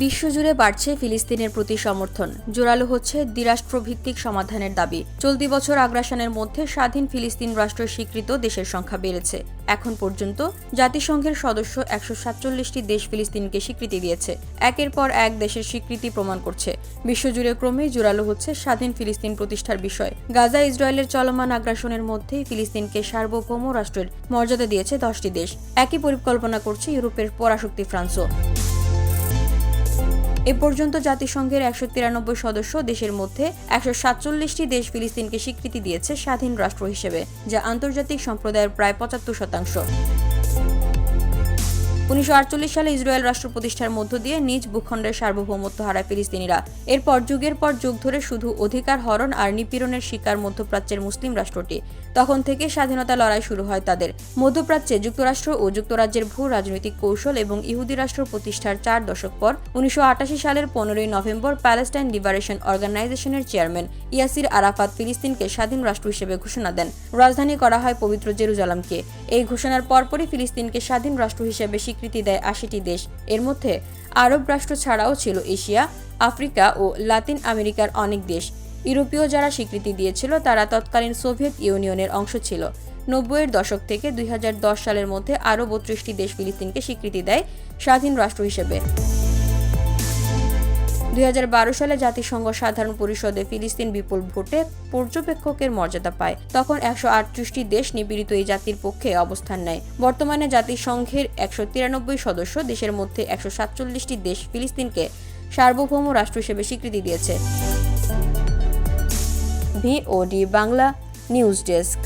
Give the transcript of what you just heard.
বিশ্বজুড়ে বাড়ছে ফিলিস্তিনের প্রতি সমর্থন, জোরালো হচ্ছে দ্বিরাষ্ট্রভিত্তিক সমাধানের দাবি। চলতি বছর আগ্রাসনের মধ্যে স্বাধীন ফিলিস্তিন রাষ্ট্র স্বীকৃত দেশের সংখ্যা বেড়েছে। এখন পর্যন্ত জাতিসংঘের সদস্য 147টি দেশ ফিলিস্তিনকে স্বীকৃতি দিয়েছে। একের পর এক দেশের স্বীকৃতি প্রমাণ করছে বিশ্বজুড়ে ক্রমেই জোরালো হচ্ছে স্বাধীন ফিলিস্তিন প্রতিষ্ঠার বিষয়। গাজা ইসরায়েলের চলমান আগ্রাসনের মধ্যেই ফিলিস্তিনকে সার্বভৌম রাষ্ট্রের মর্যাদা দিয়েছে 10টি দেশ। একই পরিকল্পনা করছে ইউরোপের পরাশক্তি ফ্রান্সও। এ পর্যন্ত জাতিসংঘের 193 সদস্য দেশের মধ্যে 147টি দেশ ফিলিস্তিনকে স্বীকৃতি দিয়েছে স্বাধীন রাষ্ট্র হিসেবে, যা আন্তর্জাতিক সম্প্রদায়ের প্রায় 75%। 1948 সালে ইসরায়েল রাষ্ট্র প্রতিষ্ঠার মধ্য দিয়ে নিজ ভূখণ্ডের সার্বভৌমত্ব হারায় ফিলিস্তিনিরা। এরপর যুগের পর যুগ ধরে শুধু অধিকার হরণ আর নিপীড়নের শিকার মধ্যপ্রাচ্যের মুসলিম রাষ্ট্রটি। তখন থেকে স্বাধীনতা লড়াই শুরু হয় তাদের। মধ্যপ্রাচ্যে যুক্তরাষ্ট্র ও যুক্তরাজ্যের ভূ রাজনৈতিক কৌশল এবং ইহুদি রাষ্ট্র প্রতিষ্ঠার 4 দশক পর 1988 সালের 15 নভেম্বর প্যালেস্টাইন লিবারেশন অর্গানাইজেশনের চেয়ারম্যান ইয়াসির আরাফাত ফিলিস্তিনকে স্বাধীন রাষ্ট্র হিসেবে ঘোষণা দেন। রাজধানী করা হয় পবিত্র জেরুজালেমকে। এই ঘোষণার পরপরই ফিলিস্তিনকে স্বাধীন রাষ্ট্র হিসেবে স্বীকৃতি দেয় 80টি দেশ। এর মধ্যে আরব রাষ্ট্র ছাড়াও ছিল এশিয়া, আফ্রিকা ও লাতিন আমেরিকার অনেক দেশ। ইউরোপীয় যারা স্বীকৃতি দিয়েছিল তারা তৎকালীন সোভিয়েত ইউনিয়নের অংশ ছিল। 90-এর দশক থেকে 2010 সালের মধ্যে আরও 32টি দেশ ফিলিস্তিনকে স্বীকৃতি দেয় স্বাধীন রাষ্ট্র হিসেবে। 2012 সালে জাতিসংঘ সাধারণ পরিষদে ফিলিস্তিন বিপুল ভোটে পর্যবেক্ষকের মর্যাদা পায়। তখন 138টি দেশ নিপীড়িত এই জাতির পক্ষে অবস্থান নেয়। বর্তমানে জাতিসংঘের 193 সদস্য দেশের মধ্যে 147টি দেশ ফিলিস্তিনকে সার্বভৌম রাষ্ট্র হিসেবে স্বীকৃতি দিয়েছে। VOD Bangla news desk.